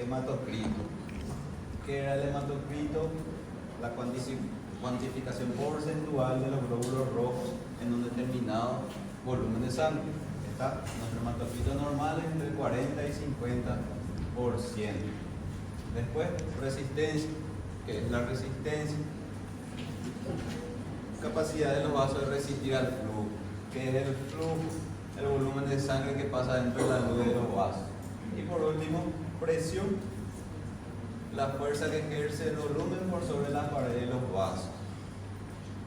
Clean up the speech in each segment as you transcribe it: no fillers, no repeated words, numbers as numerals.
hematocrito. ¿Qué era el hematocrito? La cuantificación porcentual de los glóbulos rojos en un determinado volumen de sangre. Nuestro hematocrito normal es entre 40 y 50%. Después, resistencia. ¿Qué es la resistencia? Capacidad de los vasos de resistir al flujo. ¿Qué es el flujo? El volumen de sangre que pasa dentro de la luz de los vasos. Y por último, presión. La fuerza que ejerce el volumen por sobre las paredes de los vasos.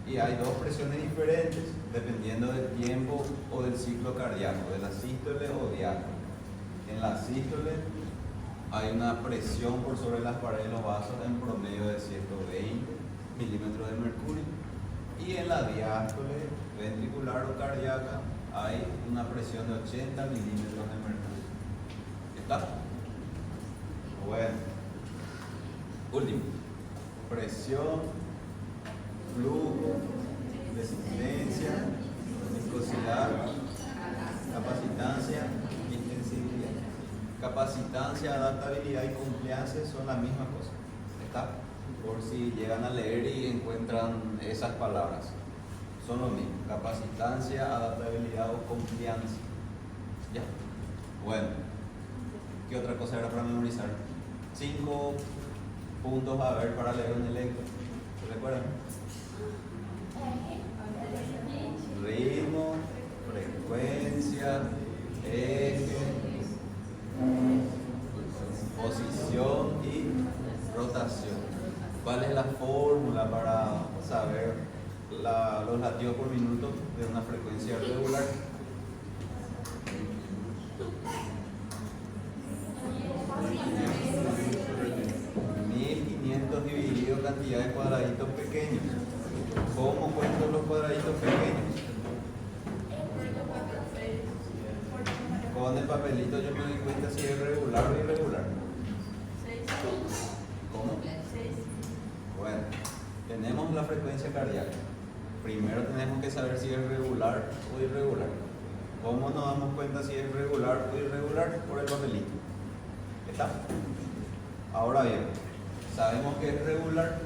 Y hay dos presiones diferentes dependiendo del tiempo o del ciclo cardíaco, de la sístole o diástole. En la sístole hay una presión por sobre las paredes de los vasos en promedio de 120 milímetros de mercurio. Y en la diástole ventricular o cardíaca hay una presión de 80 milímetros de mercurio. ¿Está? Bueno. Último. Presión, flujo, resistencia, viscosidad, capacitancia, intensidad. Capacitancia, adaptabilidad y compliance son la misma cosa. ¿Está? Por si llegan a leer y encuentran esas palabras. Son lo mismo. Capacitancia, adaptabilidad o compliance. ¿Ya? Bueno. ¿Qué otra cosa era para memorizar? 5 puntos a ver para leer un electro. ¿Se recuerdan? Ritmo, frecuencia, eje, posición y rotación. ¿Cuál es la fórmula para saber los latidos por minuto de una frecuencia regular? Dividido cantidad de cuadraditos pequeños. ¿Cómo cuento los cuadraditos pequeños? Con el papelito yo me doy cuenta si es regular o irregular. ¿Cómo? Bueno, tenemos la frecuencia cardíaca. Primero tenemos que saber si es regular o irregular. ¿Cómo nos damos cuenta si es regular o irregular? Por el papelito. ¿Está? Ahora bien, sabemos que es regular.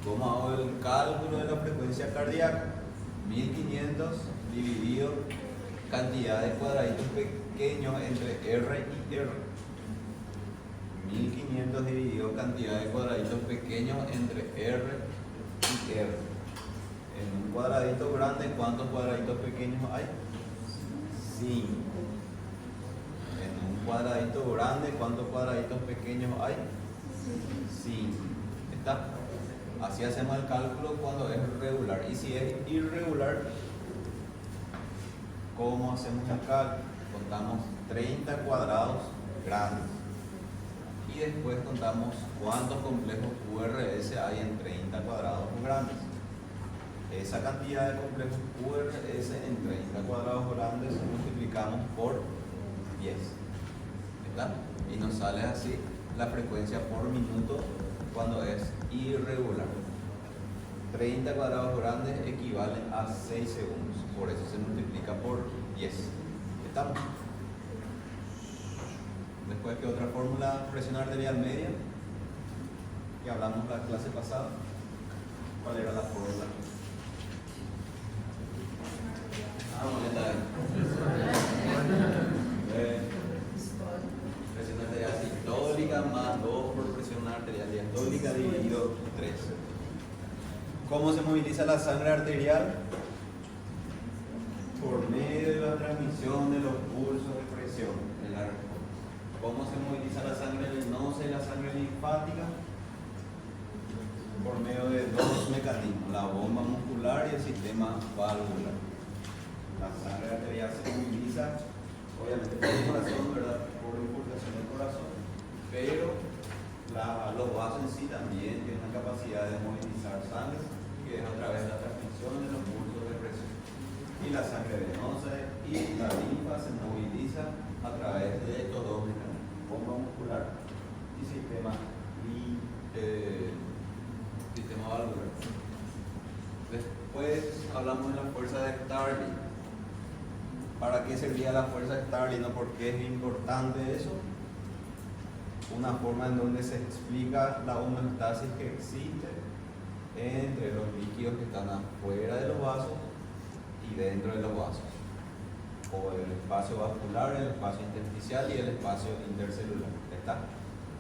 ¿Cómo hago el cálculo de la frecuencia cardíaca? 1500 dividido cantidad de cuadraditos pequeños entre R y R. 1500 dividido cantidad de cuadraditos pequeños entre R y R. En un cuadradito grande, ¿cuántos cuadraditos pequeños hay? 5. En un cuadradito grande, ¿cuántos cuadraditos pequeños hay? 5. ¿Está? Así hacemos el cálculo cuando es regular. Y si es irregular, ¿cómo hacemos el cálculo? Contamos 30 cuadrados grandes. Y después contamos cuántos complejos QRS hay en 30 cuadrados grandes. Esa cantidad de complejos QRS en 30 cuadrados grandes multiplicamos por 10. ¿Está? Y nos sale así la frecuencia por minuto cuando es irregular. 30 cuadrados grandes equivalen a 6 segundos. Por eso se multiplica por 10. ¿Estamos? Después, ¿qué otra fórmula? Presión arterial media, que hablamos la clase pasada. ¿Cuál era la fórmula? Presión arterial sistólica más 2 por presión arterial diastólica dividido 3. ¿Cómo se moviliza la sangre arterial? Por medio de la transmisión de los pulsos de presión. ¿Cómo se moviliza la sangre venosa y la sangre linfática? Por medio de dos mecanismos, la bomba muscular y el sistema valvular. La sangre arterial se moviliza, obviamente por el corazón, ¿verdad? Por impulsación del corazón, pero los vasos en sí también tienen la capacidad de movilizar sangre, que es a través de la transmisión de los pulsos de presión. Y la sangre venosa y la linfa se moviliza a través de estos dos mecanismos, bomba muscular y sistema valvular. Después hablamos de la fuerza de Starling. ¿Para qué servía la fuerza de Starling o por qué es importante eso? una forma en donde se explica la homeostasis que existe entre los líquidos que están afuera de los vasos y dentro de los vasos, o el espacio vascular, el espacio intersticial y el espacio intercelular. Está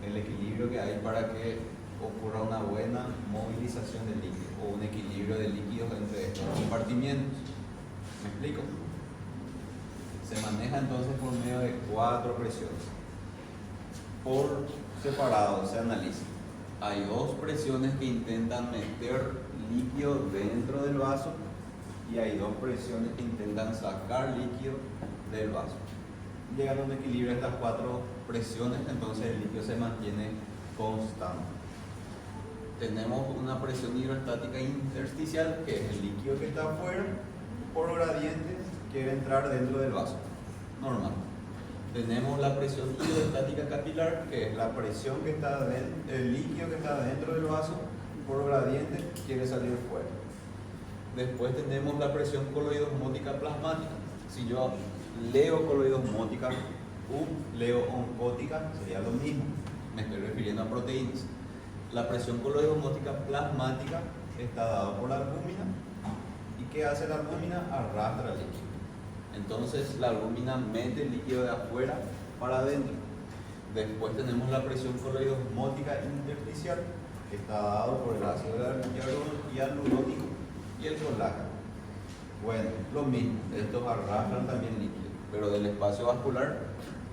el equilibrio que hay para que ocurra una buena movilización del líquido o un equilibrio de líquidos entre estos compartimientos. ¿Me explico? Se maneja entonces por medio de 4 presiones. Por separado se analiza. Hay 2 presiones que intentan meter líquido dentro del vaso y hay 2 presiones que intentan sacar líquido del vaso. Llegan a un equilibrio estas 4 presiones, entonces el líquido se mantiene constante. Tenemos una presión hidrostática intersticial, que es el líquido que está afuera, por gradiente, quiere entrar dentro del vaso. Normal. Tenemos la presión hidrostática capilar, que es la presión que está dentro, el líquido que está dentro del vaso, por gradiente, quiere salir fuera. Después tenemos la presión coloidosmótica plasmática. Si yo leo coloidosmótica, leo oncótica, sería lo mismo. Me estoy refiriendo a proteínas. La presión coloidosmótica plasmática está dada por la albúmina. ¿Y qué hace la albúmina? Arrastra el líquido. Entonces la albúmina mete el líquido de afuera para adentro. Después tenemos la presión coloidosmótica intersticial, que está dado por el ácido hialurónico y el colágeno. Bueno, lo mismo, estos arrastran también líquido, pero del espacio vascular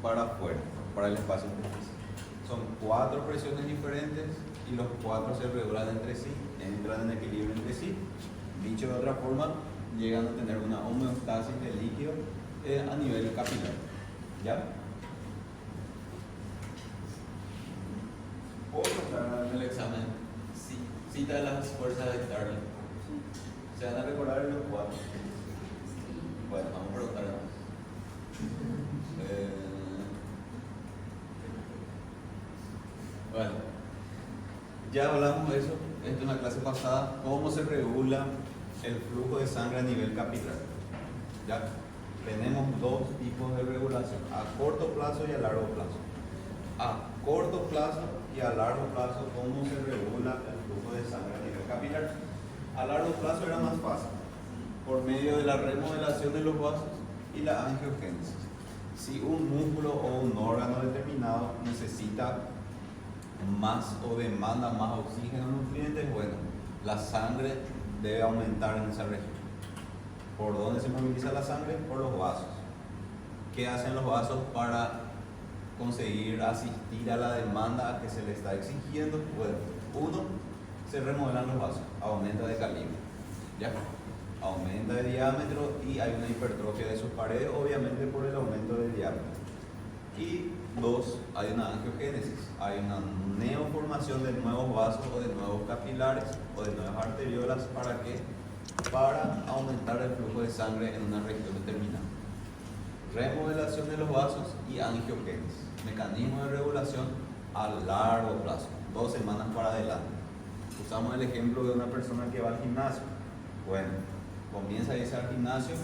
para afuera, para el espacio intersticial. Son 4 presiones diferentes y los 4 se regulan entre sí, entran en equilibrio entre sí. Dicho de otra forma, llegan a tener una homeostasis del líquido a nivel capilar. ¿Ya? ¿Puedo contar en el examen? Sí. Cita de las fuerzas de Starling. ¿Se van a recordar en los 4? Bueno, vamos a preguntar. Bueno, ya hablamos de eso. Esto en la clase pasada. ¿Cómo se regula el flujo de sangre a nivel capilar? ¿Ya? Tenemos 2 tipos de regulación, a corto plazo y a largo plazo. A corto plazo y a largo plazo, ¿cómo se regula el flujo de sangre a nivel capilar? A largo plazo era más fácil, por medio de la remodelación de los vasos y la angiogénesis. Si un músculo o un órgano determinado necesita más o demanda más oxígeno nutrientes, bueno, la sangre debe aumentar en esa región. ¿Por dónde se moviliza la sangre? Por los vasos. ¿Qué hacen los vasos para conseguir asistir a la demanda que se le está exigiendo? Bueno, uno, se remodelan los vasos, aumenta de calibre, ¿ya? Aumenta de diámetro y hay una hipertrofia de sus paredes, obviamente por el aumento de diámetro. Y 2, hay una angiogénesis, hay una neoformación de nuevos vasos o de nuevos capilares o de nuevas arteriolas. ¿Para qué? Para aumentar el flujo de sangre en una región determinada. Remodelación de los vasos y angiogénesis. Mecanismo de regulación a largo plazo, 2 semanas para adelante. Usamos el ejemplo de una persona que va al gimnasio. Bueno, comienza a irse al gimnasio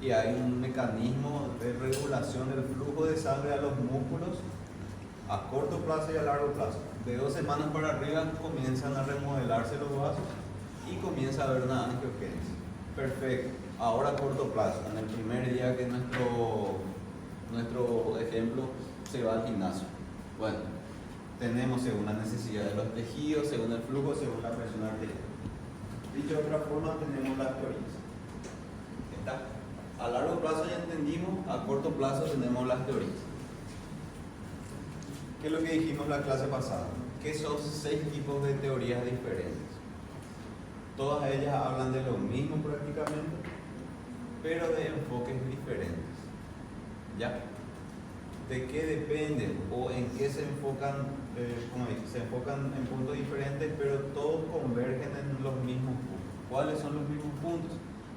y hay un mecanismo de regulación del flujo de sangre a los músculos a corto plazo y a largo plazo. De 2 semanas para arriba comienzan a remodelarse los vasos y comienza a haber una angiogénesis. Perfecto. Ahora a corto plazo, en el primer día que nuestro ejemplo se va al gimnasio. Bueno, tenemos según la necesidad de los tejidos, según el flujo, según la presión arterial. Dicho de otra forma, tenemos las teorías. ¿Está? A largo plazo ya entendimos, a corto plazo tenemos las teorías. ¿Qué es lo que dijimos la clase pasada? Que son 6 tipos de teorías diferentes. Todas ellas hablan de lo mismo prácticamente, pero de enfoques diferentes. ¿Ya? ¿De qué dependen o en qué se enfocan? Como dije, se enfocan en puntos diferentes, pero todos convergen en los mismos puntos. ¿Cuáles son los mismos puntos?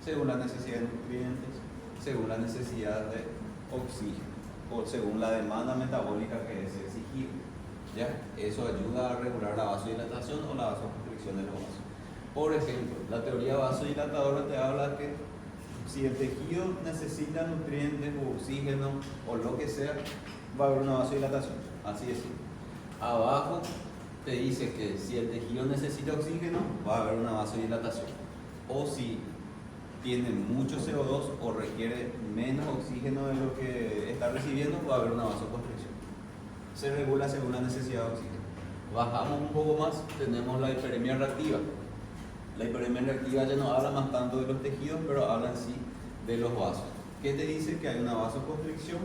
Según la necesidad de nutrientes, según la necesidad de oxígeno o según la demanda metabólica que es exigida. ¿Ya? Eso ayuda a regular la vasodilatación o la vasoconstricción de los vasos. Por ejemplo, la teoría vasodilatadora te habla que si el tejido necesita nutrientes o oxígeno o lo que sea, va a haber una vasodilatación. Así es. Abajo te dice que si el tejido necesita oxígeno, va a haber una vasodilatación. O si tiene mucho CO2 o requiere menos oxígeno de lo que está recibiendo, va a haber una vasoconstricción. Se regula según la necesidad de oxígeno. Bajamos un poco más, tenemos la hiperemia reactiva. La hiperemia reactiva ya no habla más tanto de los tejidos, pero habla en sí de los vasos. ¿Qué te dice? Que hay una vasoconstricción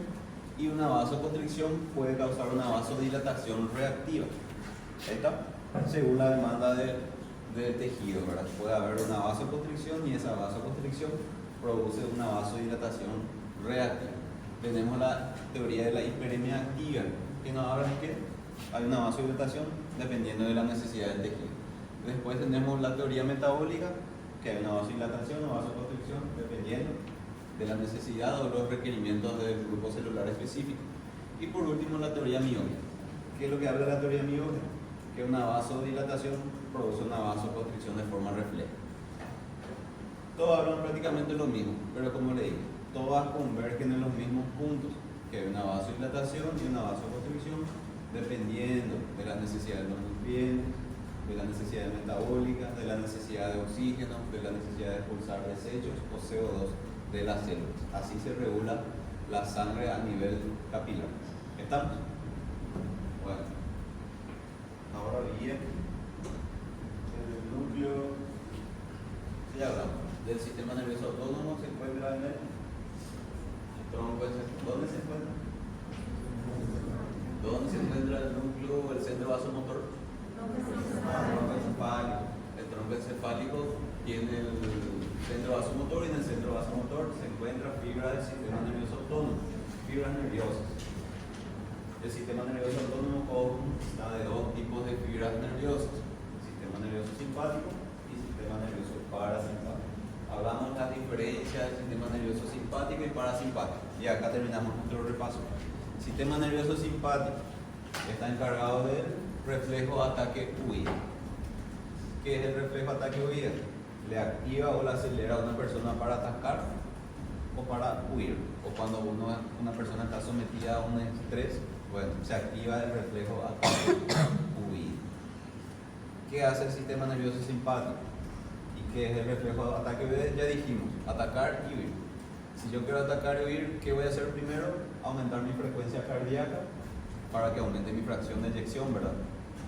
y una vasoconstricción puede causar una vasodilatación reactiva. Esta, según la demanda del tejido, ¿verdad? Puede haber una vasoconstricción y esa vasoconstricción produce una vasodilatación reactiva. Tenemos la teoría de la hiperemia activa, que nos habla de que hay una vasodilatación dependiendo de la necesidad del tejido. Después tenemos la teoría metabólica, que hay una vasodilatación o vasoconstricción dependiendo de la necesidad o los requerimientos del grupo celular específico. Y por último, la teoría miógena. ¿Qué es lo que habla la teoría miógena? Que una vasodilatación produce una vasoconstricción de forma refleja. Todos hablan prácticamente lo mismo, pero como le digo, todas convergen en los mismos puntos, que hay una vasodilatación y una vasoconstricción dependiendo de las necesidades de los nutrientes, de las necesidades metabólicas, de la necesidad de oxígeno, de la necesidad de expulsar desechos o CO2 de las células. Así se regula la sangre a nivel capilar. ¿Estamos? Bueno, ahora bien, el núcleo, ya hablamos, del sistema nervioso autónomo se encuentra en el tronco. ¿Dónde se encuentra? ¿Dónde se encuentra el núcleo, el centro vasomotor? El tronco encefálico. El tronco encefálico tiene el centro vasomotor y en el centro vasomotor se encuentra fibra del sistema nervioso autónomo, fibras nerviosas. El sistema nervioso autónomo consta de dos tipos de fibras nerviosas: sistema nervioso simpático y sistema nervioso parasimpático. Hablamos de las diferencias del sistema nervioso simpático y parasimpático. Y acá terminamos nuestro repaso. Sistema nervioso simpático está encargado del reflejo ataque-huida. ¿Qué es el reflejo ataque-huida? Le activa o le acelera a una persona para atacar o para huir. O cuando una persona está sometida a un estrés, bueno, se activa el reflejo ataque-huida. ¿Qué hace el sistema nervioso simpático? ¿Y qué es el reflejo ataque-huida? Ya dijimos, atacar y huir. Si yo quiero atacar y huir, ¿qué voy a hacer primero? Aumentar mi frecuencia cardíaca para que aumente mi fracción de eyección, ¿verdad?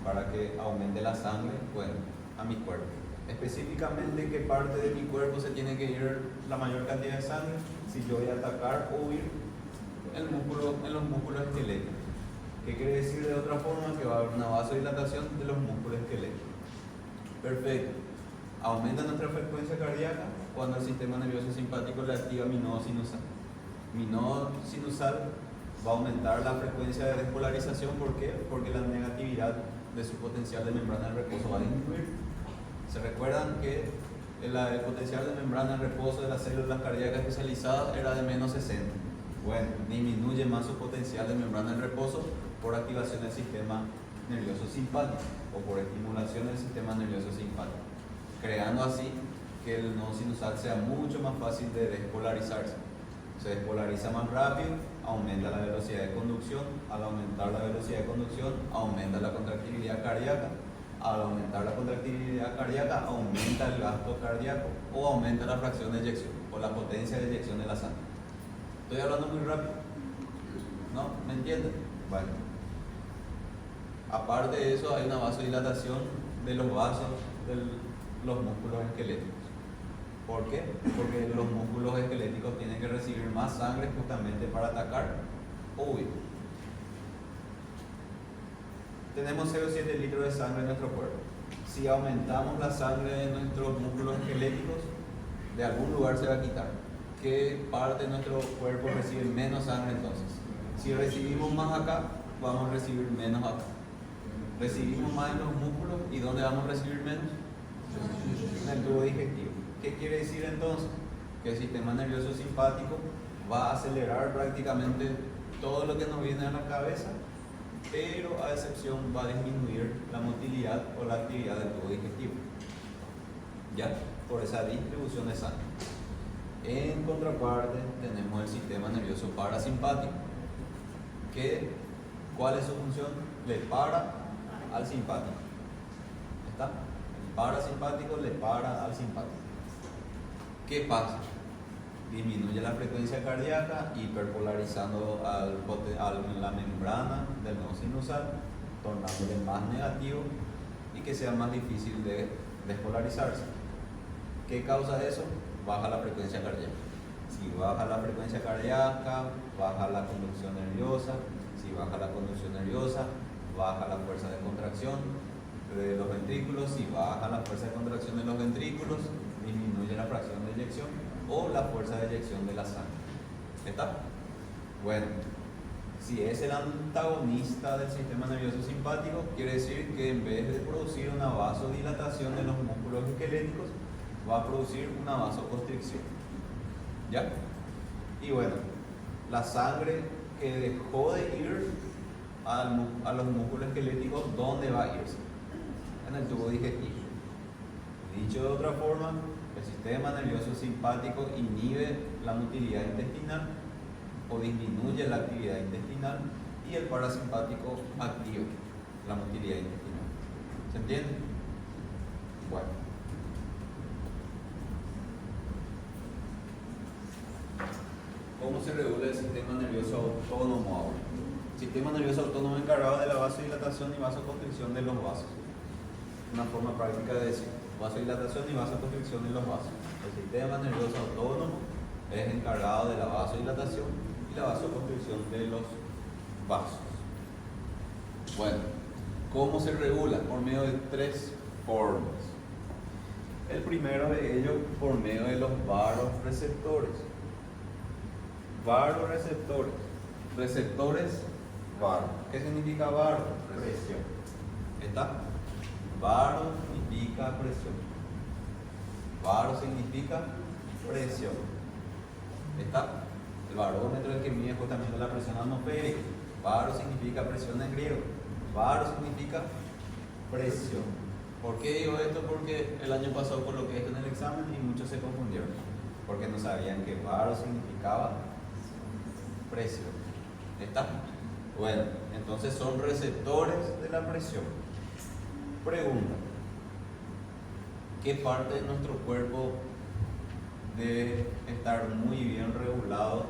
Para que aumente la sangre, bueno, a mi cuerpo. Específicamente, ¿qué parte de mi cuerpo se tiene que ir la mayor cantidad de sangre? Si yo voy a atacar o huir, en los músculos esqueléticos. ¿Qué quiere decir de otra forma? Que va a haber una vasodilatación de los músculos esqueléticos. Perfecto. Aumenta nuestra frecuencia cardíaca cuando el sistema nervioso simpático le activa mi nodo sinusal. Mi nodo sinusal va a aumentar la frecuencia de despolarización. ¿Por qué? Porque la negatividad de su potencial de membrana de reposo va a disminuir. ¿Se recuerdan que el potencial de membrana de reposo de las células cardíacas especializadas era de menos 60? Bueno, disminuye más su potencial de membrana de reposo por activación del sistema nervioso simpático o por estimulación del sistema nervioso simpático, creando así que el nodo sinusal sea mucho más fácil de despolarizarse. Se despolariza más rápido, aumenta la velocidad de conducción. Al aumentar la velocidad de conducción, aumenta la contractilidad cardíaca. Al aumentar la contractilidad cardíaca, aumenta el gasto cardíaco o aumenta la fracción de eyección o la potencia de eyección de la sangre. Estoy hablando muy rápido, ¿no? ¿Me entienden? Bueno, aparte de eso, hay una vasodilatación de los vasos de los músculos esqueléticos. ¿Por qué? Porque los músculos esqueléticos tienen que recibir más sangre justamente para atacar o huir. Tenemos 0,7 litros de sangre en nuestro cuerpo. Si aumentamos la sangre de nuestros músculos esqueléticos, de algún lugar se va a quitar. ¿Qué parte de nuestro cuerpo recibe menos sangre entonces? Si recibimos más acá, vamos a recibir menos acá. Recibimos más en los músculos, ¿y dónde vamos a recibir menos? En el tubo digestivo. ¿Qué quiere decir entonces? Que el sistema nervioso simpático va a acelerar prácticamente todo lo que nos viene a la cabeza, pero a excepción va a disminuir la motilidad o la actividad del tubo digestivo, ya por esa distribución de sangre. En contraparte tenemos el sistema nervioso parasimpático, ¿cuál es su función? le para al simpático. ¿Está? El parasimpático le para al simpático. ¿Qué pasa? Disminuye la frecuencia cardíaca, hiperpolarizando la membrana del nodo sinusal, tornándole más negativo y que sea más difícil de despolarizarse. ¿Qué causa eso? Baja la frecuencia cardíaca. Si baja la frecuencia cardíaca, baja la conducción nerviosa. Si baja la conducción nerviosa, baja la fuerza de contracción de los ventrículos. Si baja la fuerza de contracción de los ventrículos, disminuye la fracción de eyección o la fuerza de eyección de la sangre. ¿Está? Bueno, si es el antagonista del sistema nervioso simpático, quiere decir que en vez de producir una vasodilatación de los músculos esqueléticos, va a producir una vasoconstricción. ¿Ya? Y bueno, la sangre que dejó de ir a los músculos esqueléticos, ¿dónde va a irse? En el tubo digestivo. Dicho de otra forma, el sistema nervioso simpático inhibe la motilidad intestinal o disminuye la actividad intestinal y el parasimpático activa la motilidad intestinal. ¿Se entiende? Bueno. ¿Cómo se regula el sistema nervioso autónomo ahora? El sistema nervioso autónomo encargado de la vasodilatación y vasoconstricción de los vasos. Una forma práctica de decir vasodilatación y vasoconstricción de los vasos. El sistema nervioso autónomo es encargado de la vasodilatación y la vasoconstricción de los vasos. Bueno, ¿cómo se regula? Por medio de tres formas. El primero de ellos por medio de los vasoreceptores. Vasoreceptores. Receptores, varo. ¿Qué significa varo? Presión. ¿Está? Varo significa presión. Varo significa presión. ¿Está? El barómetro es el que mide justamente la presión atmosférica. Varo significa presión en griego. Varo significa presión. ¿Por qué digo esto? Porque el año pasado coloqué esto en el examen y muchos se confundieron. Porque no sabían que varo significaba presión. ¿Está? Bueno, entonces son receptores de la presión. Pregunta: ¿qué parte de nuestro cuerpo debe estar muy bien regulado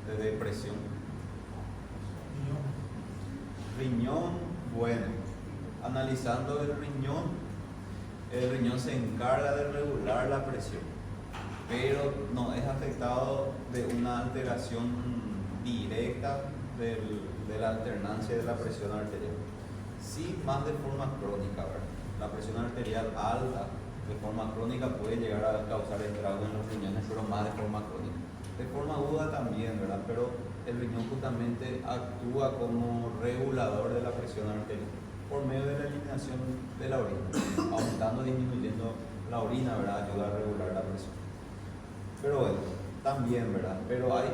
de presión? Riñón. Bueno, analizando el riñón se encarga de regular la presión, pero no es afectado de una alteración directa de la alternancia de la presión arterial. Sí, más de forma crónica, ¿verdad? La presión arterial alta de forma crónica puede llegar a causar estragos en los riñones, pero más de forma crónica. De forma aguda también, ¿verdad? Pero el riñón justamente actúa como regulador de la presión arterial por medio de la eliminación de la orina, aumentando o disminuyendo la orina, ¿verdad? Ayuda a regular la presión. Pero bueno, también, ¿verdad? Pero hay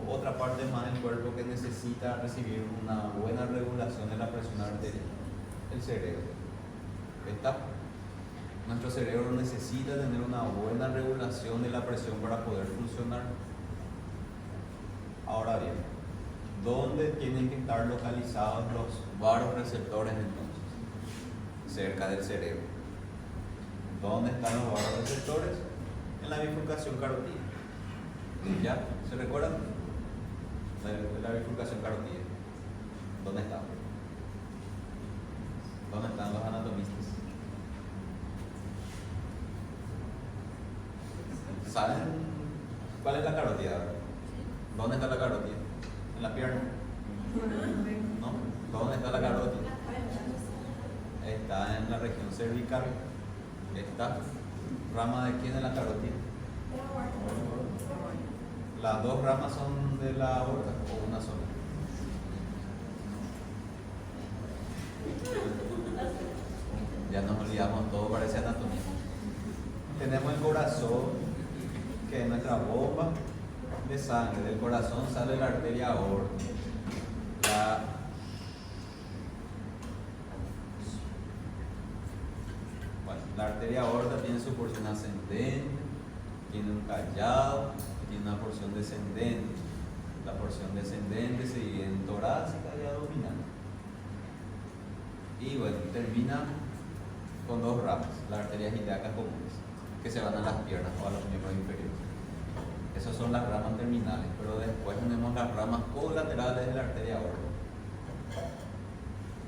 otra parte más del cuerpo que necesita recibir una buena regulación de la presión arterial: el cerebro. ¿Está? Nuestro cerebro necesita tener una buena regulación de la presión para poder funcionar. Ahora bien, ¿dónde tienen que estar localizados los vasoreceptores entonces? Cerca del cerebro. ¿Dónde están los vasoreceptores? En la bifurcación carotídea. ¿Ya? ¿Se recuerdan? La bifurcación carotídea. ¿Dónde está? ¿Dónde están los anatomistas? ¿Saben cuál es la carótida? ¿Dónde está la carótida? ¿En la pierna? ¿No? ¿Dónde está la carótida? Está en la región cervical. ¿Está? ¿Rama de quién es la carótida? ¿Las dos ramas son de la aorta o una sola? Ya nos olvidamos, todo parece anatomía. Tenemos el corazón, que es nuestra bomba de sangre. Del corazón sale la arteria aórtica. La arteria aorta tiene su porción ascendente, tiene un callado, tiene una porción descendente. La porción descendente se divide en torácica y abdominal. Y bueno, termina con dos ramas, las arterias ilíacas comunes, que se van a las piernas o a los miembros inferiores. Esas son las ramas terminales, pero después tenemos las ramas colaterales de la arteria aorta.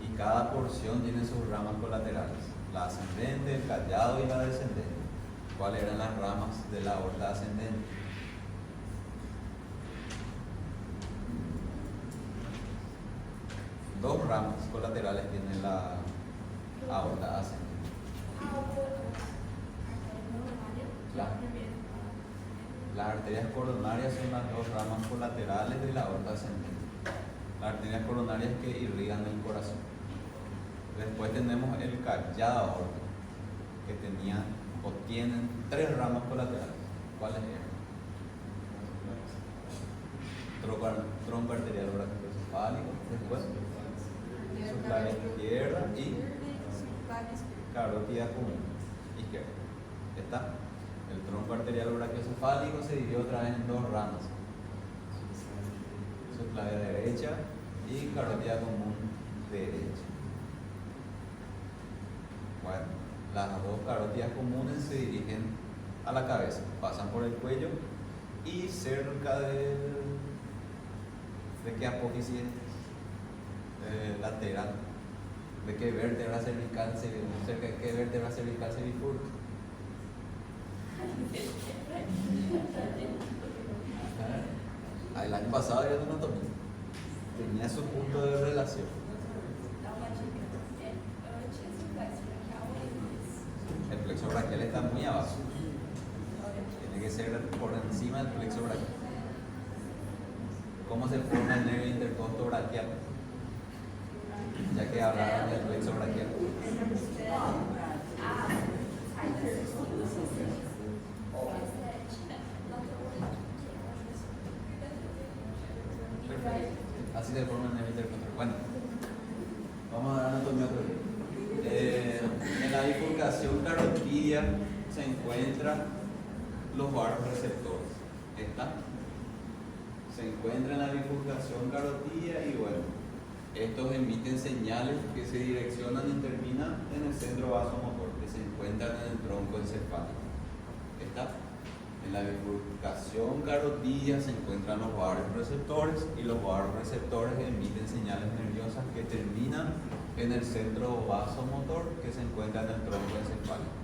Y cada porción tiene sus ramas colaterales, la ascendente, el callado y la descendente. ¿Cuáles eran las ramas de la aorta ascendente? Dos ramas colaterales tiene la aorta ascendente. Las arterias coronarias son las dos ramas colaterales de la aorta ascendente. Las arterias coronarias que irrigan el corazón. Después tenemos el callado aórtico, que tenía o tienen tres ramas colaterales. ¿Cuáles eran? Tronco arterial brachiocefálico, después subclavia izquierda y carótida común izquierda. ¿Está? El tronco arterial brachiocefálico se dividió otra vez en dos ramas, subclavia derecha y carótida común derecha. Bueno, las dos carótidas comunes se dirigen a la cabeza, pasan por el cuello y cerca ¿de qué apófisis lateral? ¿De qué vértebra cervical cerca de qué vértebra cervical se bifurca? El año pasado era de anatomía, tenía su punto de relación. El plexo braquial está muy abajo, tiene que ser por encima del plexo braquial. ¿Cómo se forma el nervio intercosto braquial? Ya que hablaron del plexo braquial. Perfecto. Así se forma el nervio intercosto. Bueno, vamos a dar anatomía otro día. En la bifurcación carotidia se encuentran los varoreceptores. ¿Está? Se encuentra en la bifurcación carotidia y bueno, estos emiten señales que se direccionan y terminan en el centro vasomotor, que se encuentran en el tronco encefálico. ¿Está? En la bifurcación carotidia se encuentran los varoreceptores y los varoreceptores emiten señales nerviosas que terminan en el centro vasomotor, que se encuentra en el tronco encefálico.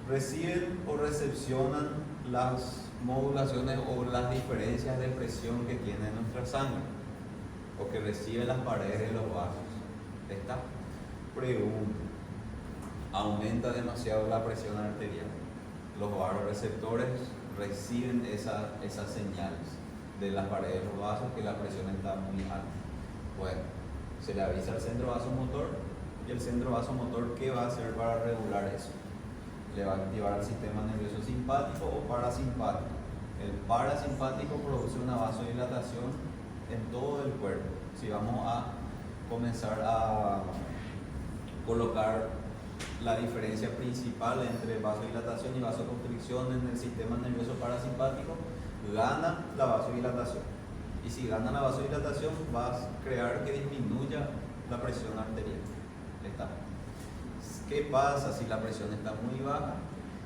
Reciben o recepcionan las modulaciones o las diferencias de presión que tiene nuestra sangre o que reciben las paredes de los vasos. Esta pregunta: ¿aumenta demasiado la presión arterial? Los vasoreceptores reciben esas señales de las paredes de los vasos que la presión está muy alta. Bueno, se le avisa al centro vasomotor y el centro vasomotor, ¿qué va a hacer para regular eso? Le va a activar el sistema nervioso simpático o parasimpático. El parasimpático produce una vasodilatación en todo el cuerpo. Si vamos a comenzar a colocar la diferencia principal entre vasodilatación y vasoconstricción en el sistema nervioso parasimpático, gana la vasodilatación. Y si gana la vasodilatación, va a crear que disminuya la presión arterial. ¿Está? ¿Qué pasa si la presión está muy baja?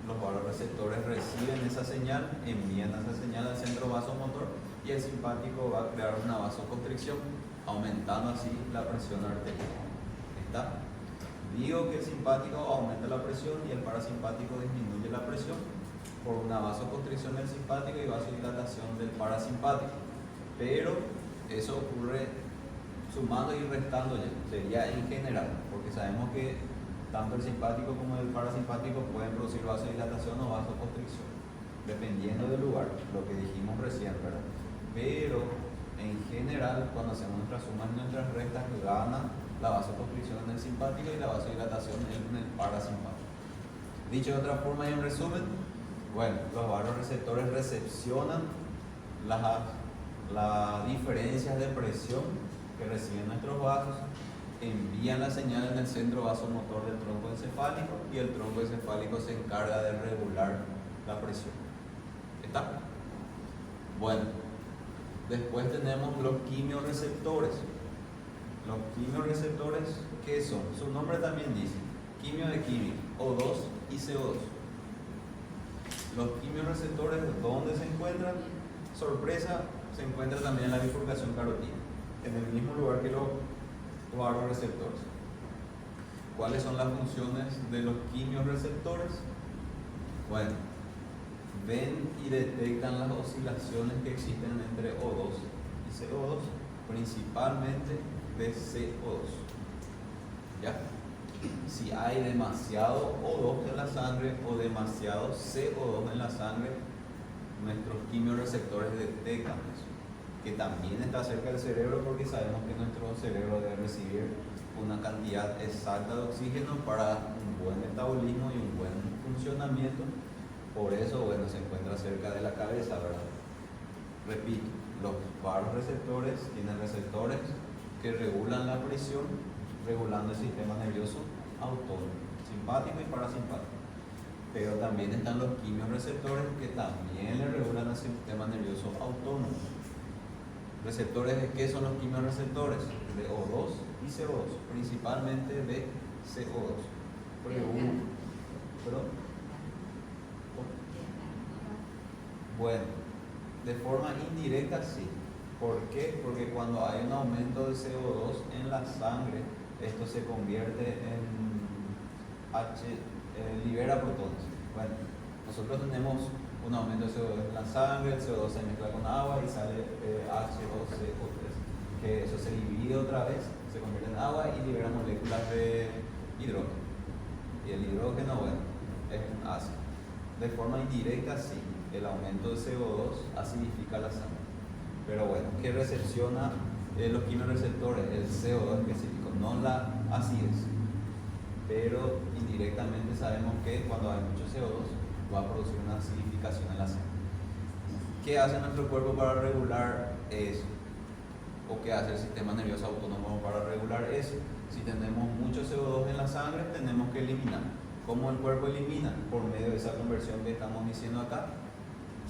Los vasoreceptores reciben esa señal, envían esa señal al centro vasomotor y el simpático va a crear una vasoconstricción, aumentando así la presión arterial. ¿Está? Digo que el simpático aumenta la presión y el parasimpático disminuye la presión por una vasoconstricción del simpático y vasodilatación del parasimpático. Pero eso ocurre sumando y restando ya, sería en general, porque sabemos que tanto el simpático como el parasimpático pueden producir vasodilatación o vasoconstricción, dependiendo del lugar, lo que dijimos recién, ¿verdad? Pero en general, cuando hacemos nuestras sumas y nuestras restas, gana la vasoconstricción en el simpático y la vasodilatación en el parasimpático. Dicho de otra forma y en resumen, bueno, los vasoreceptores recepcionan las diferencias de presión que reciben nuestros vasos, envían la señal en el centro vasomotor del tronco encefálico y el tronco encefálico se encarga de regular la presión. ¿Está? Bueno, después tenemos los quimioreceptores. Los quimiorreceptores, ¿qué son? Su nombre también dice, quimio de química, O2 y CO2. Los quimiorreceptores, ¿dónde se encuentran? Sorpresa, se encuentra también en la bifurcación carotina, en el mismo lugar que los varoreceptores. ¿Cuáles son las funciones de los quimiorreceptores? Bueno, ven y detectan las oscilaciones que existen entre O2 y CO2, principalmente de CO2. ¿Ya? Si hay demasiado O2 en la sangre o demasiado CO2 en la sangre, nuestros quimiorreceptores detectan eso, que también está cerca del cerebro, porque sabemos que nuestro cerebro debe recibir una cantidad exacta de oxígeno para un buen metabolismo y un buen funcionamiento. Por eso, bueno, se encuentra cerca de la cabeza, ¿verdad? Repito, los varoreceptores tienen receptores que regulan la presión, regulando el sistema nervioso autónomo, simpático y parasimpático. Pero también están los quimiorreceptores que también le regulan el sistema nervioso autónomo. ¿Receptores de qué son los quimiorreceptores? De O2 y CO2, principalmente de CO2. ¿Perdón? Bueno, de forma indirecta sí. ¿Por qué? Porque cuando hay un aumento de CO2 en la sangre, esto se convierte en libera protones. Bueno, nosotros tenemos un aumento de CO2 en la sangre, el CO2 se mezcla con agua y sale H2CO3, que eso se divide otra vez, se convierte en agua y libera moléculas de hidrógeno. Y el hidrógeno, bueno, es un ácido. De forma indirecta sí, el aumento de CO2 acidifica la sangre. Pero bueno, ¿qué recepciona los quimiorreceptores? El CO2 específico, no la acidez. Pero indirectamente sabemos que cuando hay mucho CO2 va a producir una acidificación en la sangre. ¿Qué hace nuestro cuerpo para regular eso? ¿O qué hace el sistema nervioso autónomo para regular eso? Si tenemos mucho CO2 en la sangre, tenemos que eliminar. ¿Cómo el cuerpo elimina? Por medio de esa conversión que estamos diciendo acá,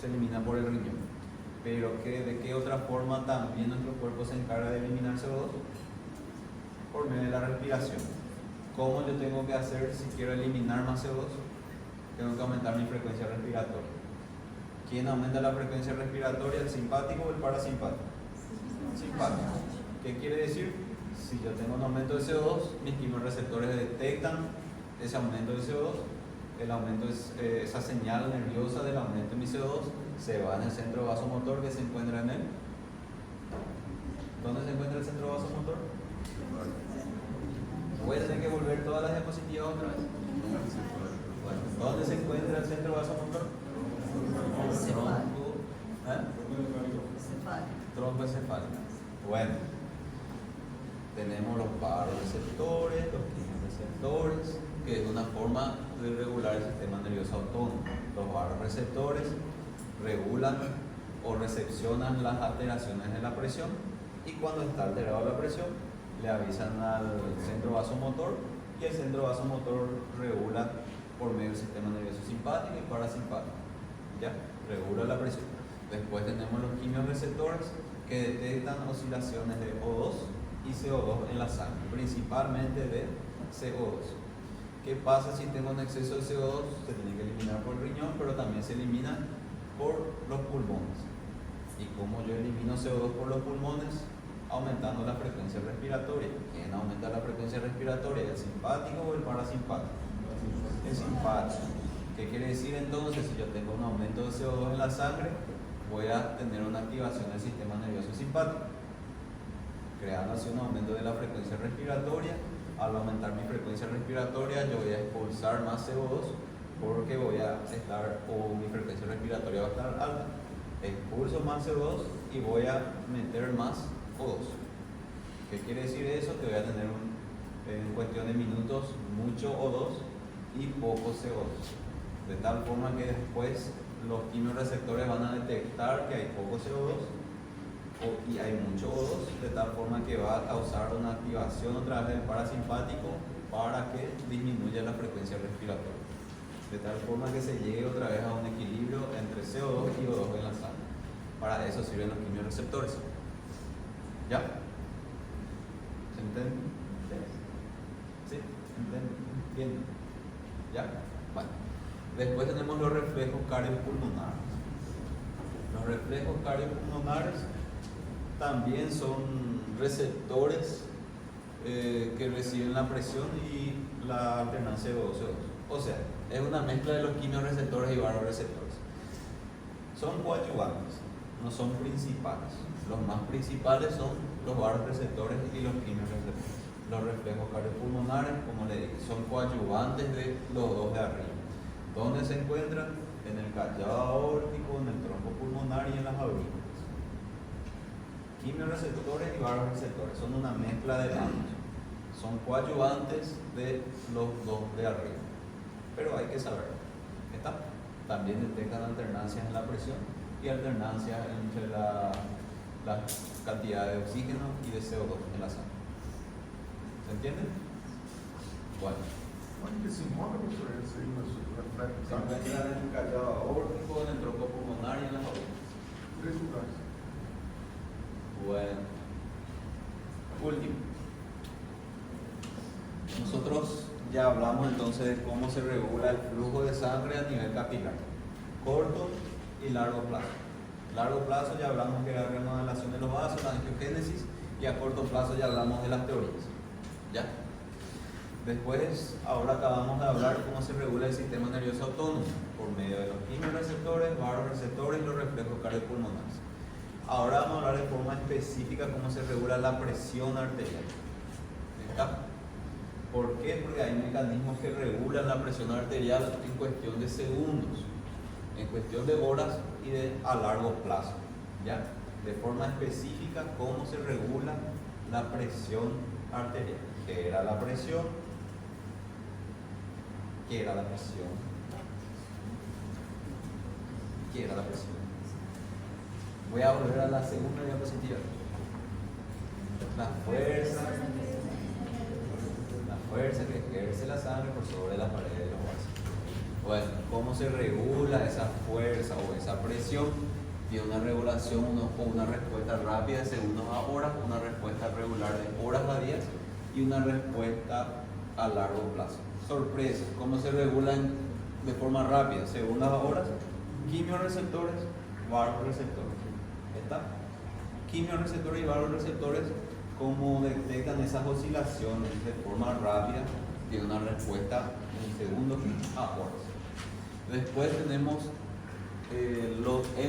se elimina por el riñón. Pero ¿de qué otra forma también nuestro cuerpo se encarga de eliminar CO2? Por medio de la respiración. ¿Cómo yo tengo que hacer si quiero eliminar más CO2? Tengo que aumentar mi frecuencia respiratoria. ¿Quién aumenta la frecuencia respiratoria? ¿El simpático o el parasimpático? Simpático. ¿Qué quiere decir? Si yo tengo un aumento de CO2, mis quimiorreceptores detectan ese aumento de CO2. El aumento es esa señal nerviosa del aumento de mi CO2 se va en el centro vasomotor que se encuentra en él. ¿Dónde se encuentra el centro vasomotor? Voy a tener que volver todas las diapositivas otra vez. Bueno, ¿dónde se encuentra el centro vasomotor? Tronco encefálico. Bueno, tenemos los varoreceptores, los quimiorreceptores, que es una forma de regular el sistema nervioso autónomo. Los varoreceptores regulan o recepcionan las alteraciones de la presión, y cuando está alterada la presión le avisan al centro vasomotor, y el centro vasomotor regula por medio del sistema nervioso simpático y parasimpático. ¿Ya? Regula la presión. Después tenemos los quimiorreceptores que detectan oscilaciones de O2 y CO2 en la sangre, principalmente de CO2. ¿Qué pasa si tengo un exceso de CO2? Se tiene que eliminar por el riñón, pero también se elimina por los pulmones. ¿Y cómo yo elimino CO2 por los pulmones? Aumentando la frecuencia respiratoria. ¿Quién aumenta la frecuencia respiratoria? ¿El simpático o el parasimpático? El simpático. ¿Qué quiere decir entonces? Si yo tengo un aumento de CO2 en la sangre, voy a tener una activación del sistema nervioso simpático, creando así un aumento de la frecuencia respiratoria. Al aumentar mi frecuencia respiratoria, yo voy a expulsar más CO2 porque voy a estar, o mi frecuencia respiratoria va a estar alta. Expulso más CO2 y voy a meter más O2. ¿Qué quiere decir eso? Que voy a tener en cuestión de minutos mucho O2 y poco CO2. De tal forma que después los quimiorreceptores van a detectar que hay poco CO2 y hay mucho O2, de tal forma que va a causar una activación otra vez del parasimpático para que disminuya la frecuencia respiratoria. De tal forma que se llegue otra vez a un equilibrio entre CO2 y O2 en la sangre. Para eso sirven los quimiorreceptores. ¿Ya? ¿Se ¿Entienden? ¿Sí? ¿Entienden? Bien. ¿Ya? Bueno. Después tenemos los reflejos cardiopulmonares. Los reflejos cardiopulmonares también son receptores que reciben la presión y la alternancia de VO2. O sea, es una mezcla de los quimiorreceptores y vasoreceptores. Son coadyuvantes, no son principales. Los más principales son los vasoreceptores y los quimiorreceptores. Los reflejos cardiopulmonares, como le dije, son coadyuvantes de los dos de arriba. ¿Dónde se encuentran? En el callado aórtico, en el tronco pulmonar y en las aurículas. Quimiorreceptores y vasoreceptores son una mezcla de ambos. Son coadyuvantes de los dos de arriba. Pero hay que saber, ¿está? También detectan alternancias en la presión y alternancias entre la cantidad de oxígeno y de CO2 en la sangre. ¿Se entiende? Bueno. ¿Qué se mueve eso? Se encuentran en el callado aórtico, en el tronco pulmonar y en las aurículas. Bueno. Último. Nosotros ya hablamos entonces de cómo se regula el flujo de sangre a nivel capilar. Corto y largo plazo. Largo plazo ya hablamos de la remodelación de los vasos, la angiogénesis, y a corto plazo ya hablamos de las teorías. ¿Ya? Después, ahora acabamos de hablar cómo se regula el sistema nervioso autónomo por medio de los quimiorreceptores, vasoreceptores y los reflejos cardiopulmonares. Ahora vamos a hablar de forma específica cómo se regula la presión arterial. ¿Está? ¿Por qué? Porque hay mecanismos que regulan la presión arterial en cuestión de segundos, en cuestión de horas y a largo plazo. ¿Ya? De forma específica, cómo se regula la presión arterial. ¿Qué era la presión? ¿Qué era la presión? ¿Qué era la presión? Voy a volver a la segunda diapositiva. La fuerza que ejerce la sangre por sobre las paredes de los vasos. Bueno, ¿cómo se regula esa fuerza o esa presión? Tiene una regulación o una respuesta rápida de segundos a horas, una respuesta regular de horas a días y una respuesta a largo plazo. Sorpresa, ¿cómo se regulan de forma rápida? Segundos a horas, quimiorreceptores, vasoreceptores. ¿Está? Quimiorreceptores y vasoreceptores, ¿cómo detectan esas oscilaciones de forma rápida? Tiene una respuesta en segundos a horas. Después tenemos el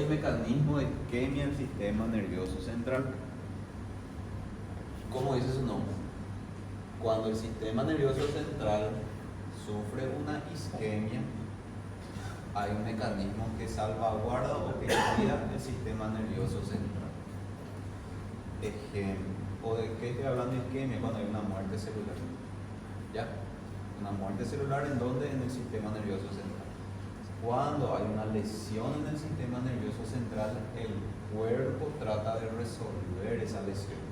mecanismo de isquemia del sistema nervioso central. ¿Cómo dice su nombre? Cuando el sistema nervioso central sufre una isquemia, hay un mecanismo que salvaguarda o que cuida el sistema nervioso central. Ejemplo, ¿o de qué estoy hablando de isquemia? Cuando hay una muerte celular. ¿Ya? Una muerte celular en donde? En el sistema nervioso central. Cuando hay una lesión en el sistema nervioso central, el cuerpo trata de resolver esa lesión.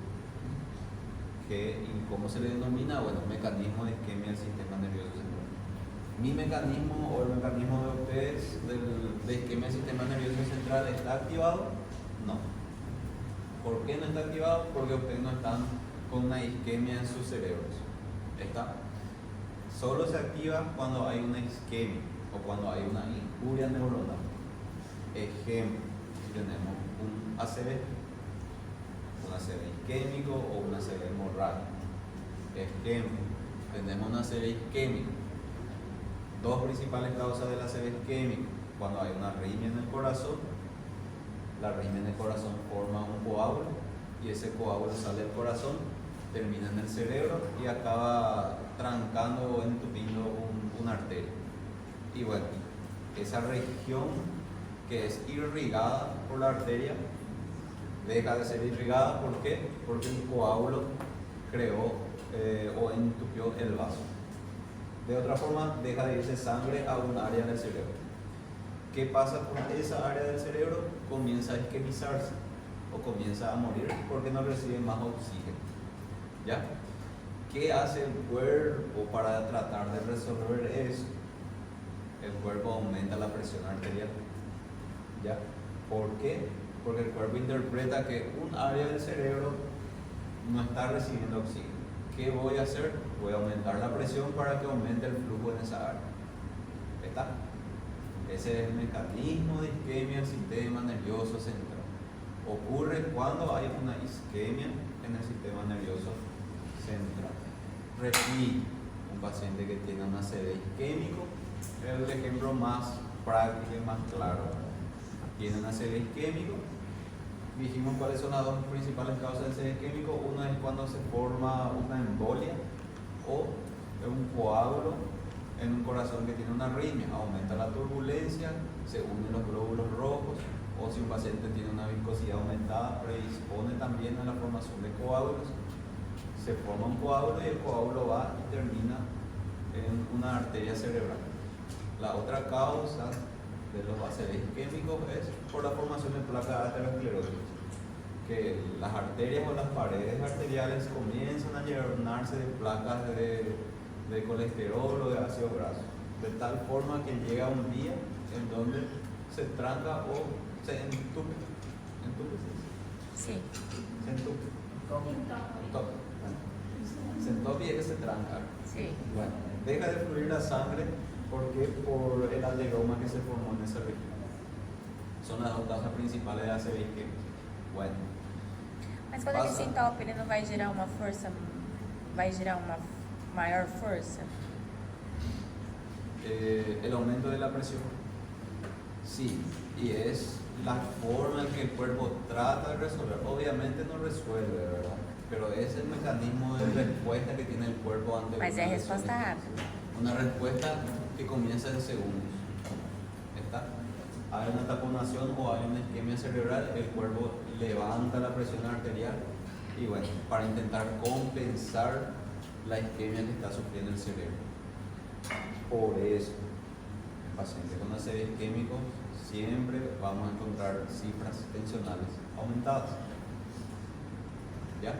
¿Y cómo se le denomina? Bueno, mecanismo de isquemia del sistema nervioso central. ¿Mi mecanismo o el mecanismo de ustedes de isquemia del sistema nervioso central está activado? No. ¿Por qué no está activado? Porque ustedes no están con una isquemia en sus cerebros. ¿Está? Solo se activa cuando hay una isquemia o cuando hay una injuria neuronal. Ejemplo, tenemos un ACV, un ACV isquémico o un ACV hemorrágico. Ejemplo, tenemos un ACV isquémico. Dos principales causas del ACV isquémico: cuando hay una arritmia en el corazón, la arritmia en el corazón forma un coágulo y ese coágulo sale del corazón, termina en el cerebro y acaba trancando o entupiendo una arteria. Y bueno, esa región que es irrigada por la arteria deja de ser irrigada. ¿Por qué? Porque el coágulo creó o entupió el vaso. De otra forma, deja de irse sangre a un área del cerebro. ¿Qué pasa con esa área del cerebro? Comienza a isquemizarse o comienza a morir porque no recibe más oxígeno. ¿Ya? ¿Qué hace el cuerpo para tratar de resolver eso? El cuerpo aumenta la presión arterial. ¿Ya? ¿Por qué? Porque el cuerpo interpreta que un área del cerebro no está recibiendo oxígeno. ¿qué voy a hacer? Voy a aumentar la presión para que aumente el flujo en esa área. ¿Está? Ese es el mecanismo de isquemia del sistema nervioso central. Ocurre cuando hay una isquemia en el sistema nervioso central. Repito, un paciente que tiene un ACV isquémico es el ejemplo más práctico y más claro. Tiene un ACV isquémico. Dijimos cuáles son las dos principales causas del ACV isquémico. Una es cuando se forma una embolia o un coágulo en un corazón que tiene una arritmia. Aumenta la turbulencia, se unen los glóbulos rojos, o si un paciente tiene una viscosidad aumentada, predispone también a la formación de coágulos. Se forma un coágulo y el coágulo va y termina en una arteria cerebral. La otra causa de los ACV isquémicos es por la formación de placas ateroscleróticas, que las arterias o las paredes arteriales comienzan a llenarse de placas de colesterol o de ácido graso, de tal forma que llega un día en donde se tranca o se entupe. Sí. Se entupe. Entope. Se entope y es que se tranca. Sí. Bueno, deja de fluir la sangre porque por el ateroma que se formó en esa región. Son las dos causas principais de ACV isquêmico. Bueno. Mas quando ele se entope, ele não vai gerar uma força, vai gerar uma maior força? El aumento de la presión. Sí, y es la forma en que el cuerpo trata de resolver. Obviamente no resuelve, ¿verdad? Pero es el mecanismo de respuesta que tiene el cuerpo ante Mas una é lesión. resposta rápida. Una respuesta que comienza en segundos. ¿Está? Hay una taponación o hay una isquemia cerebral, el cuerpo levanta la presión arterial y bueno, para intentar compensar la isquemia que está sufriendo el cerebro. Por eso, el paciente con ACV isquémico siempre vamos a encontrar cifras tensionales aumentadas. ¿Ya?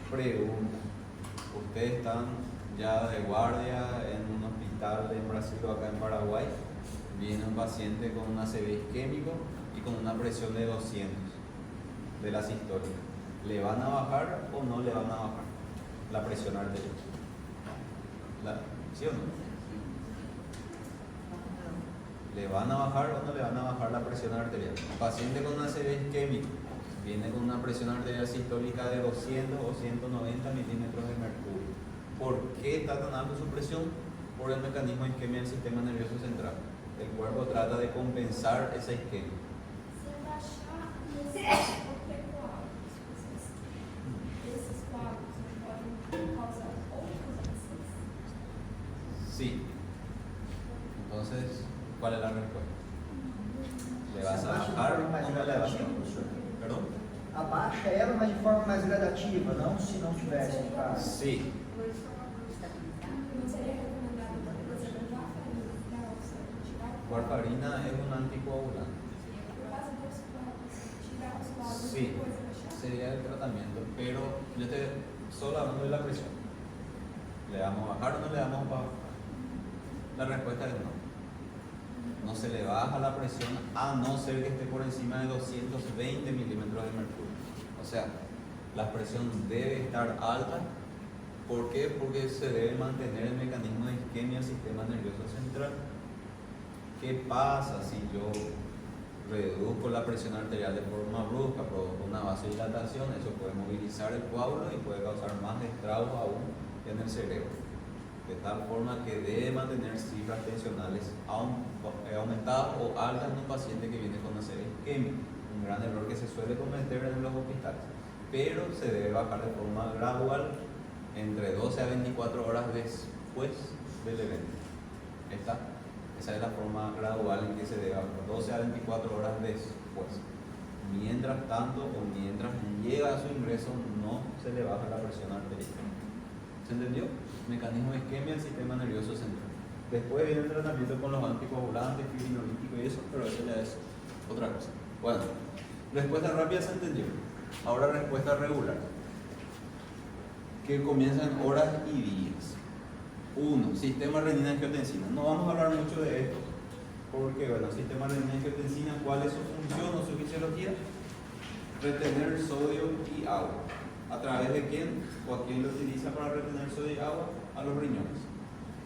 Pregunta. Ustedes están ya de guardia en un hospital en Brasil o acá en Paraguay. Viene un paciente con un ACV isquémico y con una presión de 200 de la sistólica. ¿Le van a bajar o no le van a bajar la presión arterial? ¿Sí o no? ¿Le van a bajar o no le van a bajar la presión arterial? Paciente con ACV isquémico viene con una presión arterial sistólica de 200 o 190 milímetros de mercurio. ¿Por qué está tan alta su presión? Por el mecanismo de isquemia del sistema nervioso central. El cuerpo trata de compensar esa isquemia. Sí. Entonces, ¿cuál es la respuesta? ¿Le vas a bajar o no le vas a bajar? ¿Perdón? Abaixa ela, mas de forma mais gradativa, não se não tivesse no caso. Sí. Warfarina es un anticoagulante. Sí, sería el tratamiento, pero yo te solo hablando de la presión. ¿Le vamos a bajar o no le vamos a bajar? La respuesta es no. No se le baja la presión a no ser que esté por encima de 220 milímetros de mercurio. O sea, la presión debe estar alta. ¿Por qué? Porque se debe mantener el mecanismo de isquemia del sistema nervioso central. ¿Qué pasa si yo reduzco la presión arterial de forma brusca, provoco una vasodilatación? Eso puede movilizar el coágulo y puede causar más estragos aún en el cerebro. De tal forma que debe mantener cifras tensionales aumentadas o altas en un paciente que viene con ACV isquémico. Un gran error que se suele cometer en los hospitales. Pero se debe bajar de forma gradual entre 12 a 24 horas después del evento. Esa es la forma gradual en que se debe bajar, 12 a 24 horas después. Mientras tanto o mientras llega a su ingreso no se le baja la presión arterial. ¿Se entendió? Mecanismo de isquemia del sistema nervioso central. Después viene el tratamiento con los anticoagulantes, fibrinolíticos y eso, pero eso ya es otra cosa. Bueno, respuesta rápida se entendió. Ahora respuesta regular, que comienza en horas y días. 1. Sistema renina-angiotensina. No vamos a hablar mucho de esto, porque bueno, sistema renina-angiotensina, ¿cuál es su función o su fisiología? Retener sodio y agua. ¿A través de quién? ¿O a quién lo utiliza para retener sodio y agua? A los riñones.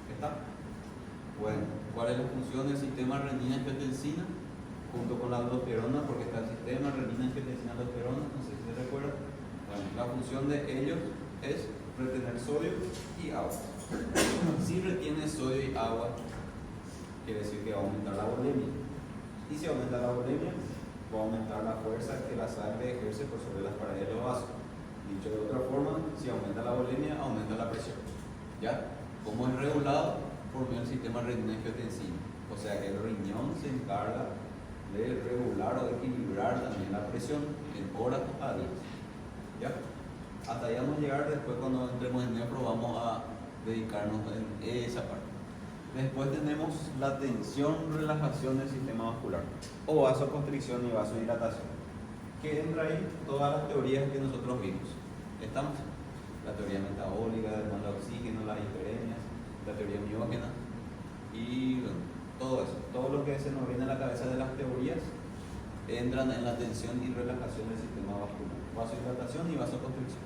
¿Está? Bueno, ¿cuál es la función del sistema renina-angiotensina? Junto con la aldosterona, porque está el sistema renina-angiotensina-aldosterona, no sé si se recuerda. Bueno, la función de ellos es retener sodio y agua. Si retiene sodio y agua, quiere decir que va a aumentar la volemia. Y si aumenta la volemia, va a aumentar la fuerza que la sangre ejerce por sobre las paredes de los vasos. Dicho de otra forma, si aumenta la volemia, aumenta la presión. ¿Ya? ¿Cómo es regulado? Por medio del sistema renina-angiotensina. O sea que el riñón se encarga de regular o de equilibrar también la presión en horas a días. ¿Ya? Hasta ahí vamos a llegar. Después, cuando entremos en nefro, vamos a dedicarnos en esa parte. Después tenemos la tensión, relajación del sistema vascular, o vasoconstricción y vasodilatación, que entra ahí todas las teorías que nosotros vimos. ¿Estamos? La teoría metabólica, del mal oxígeno, las hiperemias, la teoría miógena y bueno, todo eso. Todo lo que se nos viene a la cabeza de las teorías entran en la tensión y relajación del sistema vascular, vasodilatación y vasoconstricción,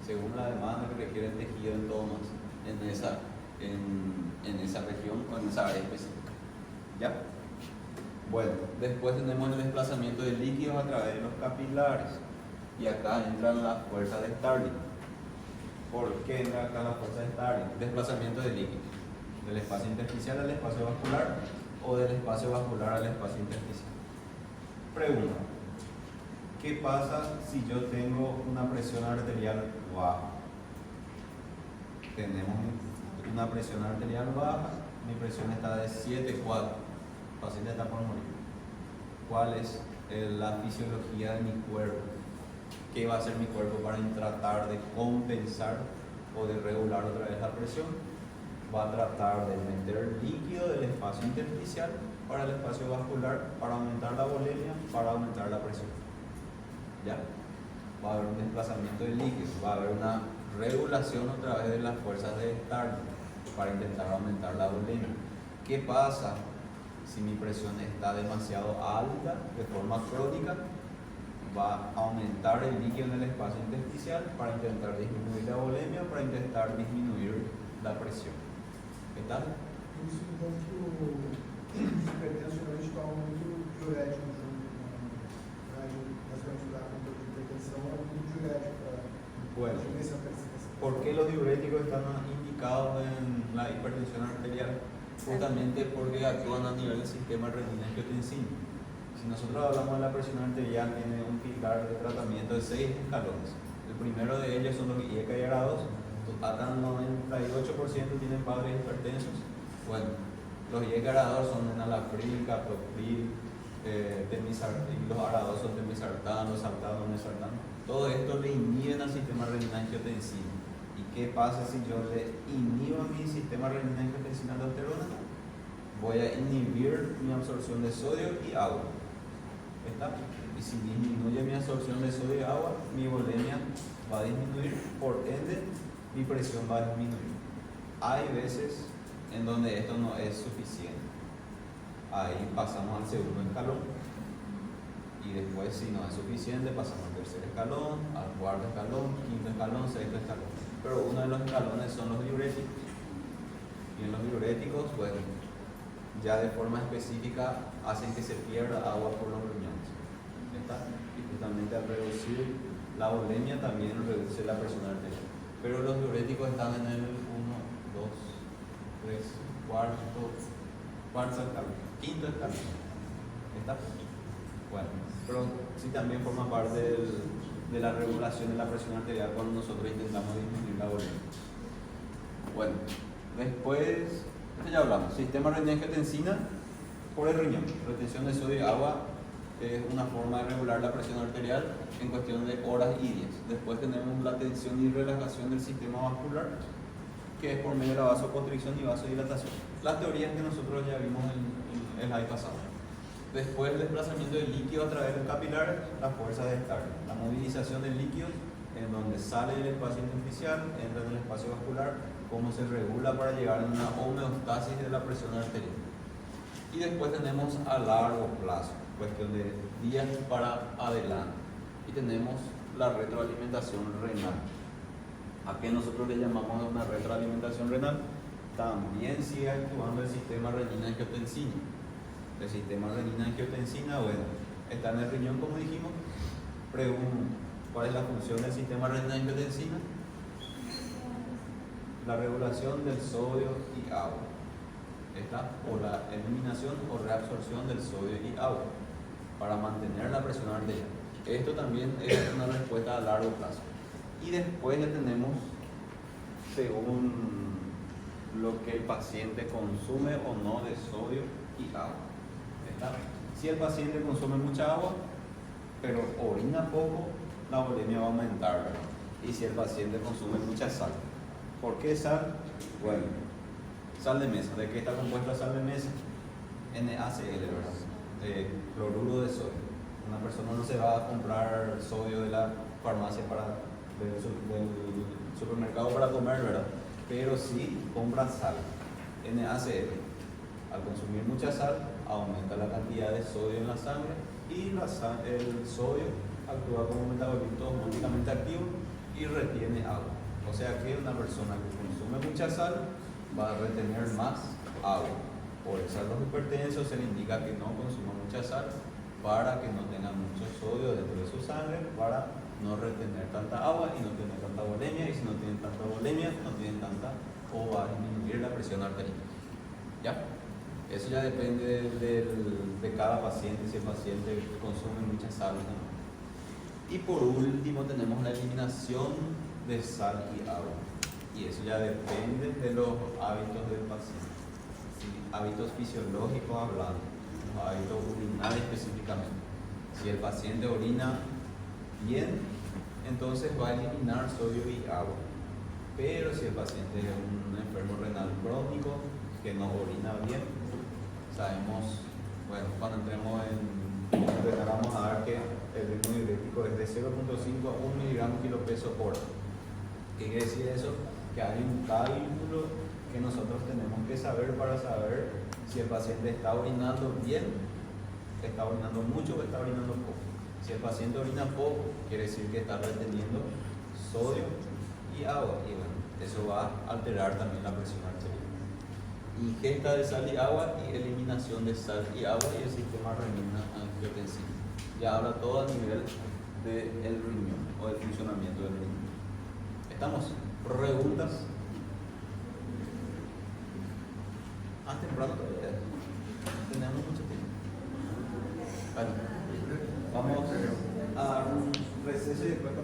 según la demanda que requiere el tejido en todo más en esa región o en esa área específica. ¿Ya? Bueno, después tenemos el desplazamiento de líquidos a través de los capilares. Y acá entran las fuerzas de Starling. ¿Por qué entra acá las fuerzas de Starling? Desplazamiento de líquidos. Del espacio intersticial al espacio vascular o del espacio vascular al espacio intersticial. Pregunta. ¿Qué pasa si yo tengo una presión arterial baja? Tenemos una presión arterial baja, mi presión está de 7,4, el paciente está por morir. ¿Cuál es la fisiología de mi cuerpo? ¿Qué va a hacer mi cuerpo para tratar de compensar o de regular otra vez la presión? Va a tratar de meter líquido del espacio intersticial para el espacio vascular, para aumentar la volemia, para aumentar la presión. ¿Ya? Va a haber un desplazamiento de líquidos, va a haber una regulación a través de las fuerzas de Starling para intentar aumentar la volemia. ¿Qué pasa si mi presión está demasiado alta de forma crónica? Va a aumentar el líquido en el espacio intersticial para intentar disminuir la volemia, para intentar disminuir la presión. ¿Qué tal? Isso enquanto o hipertenso geralmente toma muito diurético junto com basicamente da conta de hipertensão, é muito diurético para Bueno, diminuir essa pressão. ¿por qué los diuréticos están indicados en la hipertensión arterial? Justamente porque actúan a nivel del sistema renina-angiotensina. Si nosotros hablamos de la presión arterial, tiene un pilar de tratamiento de 6 escalones. El primero de ellos son los IECA y arados. Acá el 98% tienen padres hipertensos. Bueno, los IECA y arados son enalapril, captopril, y los arados son temisartano, sartano, mesartano. Todo esto le inhiben al sistema renina-angiotensina. ¿Y qué pasa si yo le inhibo mi sistema renina-angiotensina aldosterona? Voy a inhibir mi absorción de sodio y agua. ¿Está? Y si disminuye mi absorción de sodio y agua, mi volemia va a disminuir, por ende, mi presión va a disminuir. Hay veces en donde esto no es suficiente. Ahí pasamos al segundo escalón. Y después, si no es suficiente, pasamos al tercer escalón, al cuarto escalón, quinto escalón, sexto escalón. Pero uno de los escalones son los diuréticos. Y en los diuréticos, bueno, ya de forma específica hacen que se pierda agua por los riñones. ¿Está? Y justamente al reducir la volemia también reduce la presión arterial. Pero los diuréticos están en el 1, 2, 3, cuarto escalón, quinto escalón. ¿Está? Bueno, pero sí también forma parte de la regulación de la presión arterial cuando nosotros intentamos disminuir la volemia. Bueno, después, ya hablamos, sistema renina-angiotensina por el riñón, retención de sodio y agua, es una forma de regular la presión arterial en cuestión de horas y días. Después tenemos la tensión y relajación del sistema vascular, que es por medio de la vasoconstricción y vasodilatación. Las teorías que nosotros ya vimos en el slide pasado. Después el desplazamiento del líquido a través del capilar, las fuerzas de Starling. La movilización del líquido en donde sale del espacio intersticial, entra en el espacio vascular, cómo se regula para llegar a una homeostasis de la presión arterial. Y después tenemos a largo plazo, cuestión de días para adelante. Y tenemos la retroalimentación renal. ¿A qué nosotros le llamamos una retroalimentación renal? También sigue actuando el sistema renina-angiotensina. El sistema renina-angiotensina, bueno, está en el riñón, como dijimos. Pregunto, ¿cuál es la función del sistema renina-angiotensina? La regulación del sodio y agua. ¿Está? O la eliminación o reabsorción del sodio y agua para mantener la presión arterial. Esto también es una respuesta a largo plazo. Y después ya tenemos, según lo que el paciente consume o no de sodio y agua. ¿Está? Si el paciente consume mucha agua, pero orina poco, la volemia va a aumentar, ¿verdad? Y si el paciente consume mucha sal. ¿Por qué sal? Bueno, sal de mesa. ¿De qué está compuesta sal de mesa? NaCl, ¿verdad? Cloruro de sodio. Una persona no se va a comprar sodio de la farmacia del supermercado para comer, ¿verdad? Pero sí compra sal, NaCl. Al consumir mucha sal, aumenta la cantidad de sodio en la sangre y el sodio actúa como un metabolito osmóticamente activo y retiene agua. O sea que una persona que consume mucha sal va a retener más agua. Por eso a los hipertensos se le indica que no consuma mucha sal para que no tenga mucho sodio dentro de su sangre, para no retener tanta agua y no tener tanta volemia. Y si no tienen tanta volemia, no tienen tanta, o va a disminuir la presión arterial. ¿Ya? Eso ya depende de cada paciente, si el paciente consume mucha sal o no. Y por último tenemos la eliminación de sal y agua. Y eso ya depende de los hábitos del paciente. ¿Sí? Hábitos fisiológicos hablando, los hábitos urinarios específicamente. Si el paciente orina bien, entonces va a eliminar sodio y agua. Pero si el paciente es un enfermo renal crónico que no orina bien, sabemos, bueno, cuando entremos vamos a dar que el ritmo diurético es de 0.5 a 1 miligramo kilo peso hora. ¿Qué quiere decir eso? Que hay un cálculo que nosotros tenemos que saber para saber si el paciente está orinando bien, está orinando mucho o está orinando poco. Si el paciente orina poco, quiere decir que está reteniendo sodio y agua. Y bueno, eso va a alterar también la presión arterial. Ingesta de sal y agua y eliminación de sal y agua y el sistema renina-angiotensina. Ya habla todo a nivel del riñón o del funcionamiento del riñón. ¿Estamos? ¿Preguntas? Temprano todavía. Tenemos mucho tiempo. Bueno, vamos a dar un receso y después